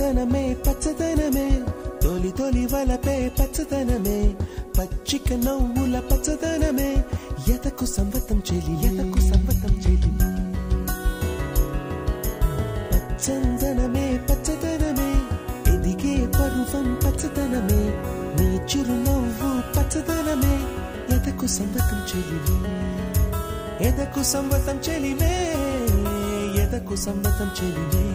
పచ్చదనమే పచ్చదనమే తొలి తొలి వలపే పచ్చదనమే పచ్చిక నవ్వుల పచ్చదనమే ఎదకు సంవతం చెలి పచ్చదనమే పచ్చదనమే ఎదిగే పరువం పచ్చదనమే నీ చిరునవ్వు పచ్చదనమే ఎదకు సంవతం చెలివే ఎదకు సంవతం చెలివే ఎదకు సంవతం చెలివే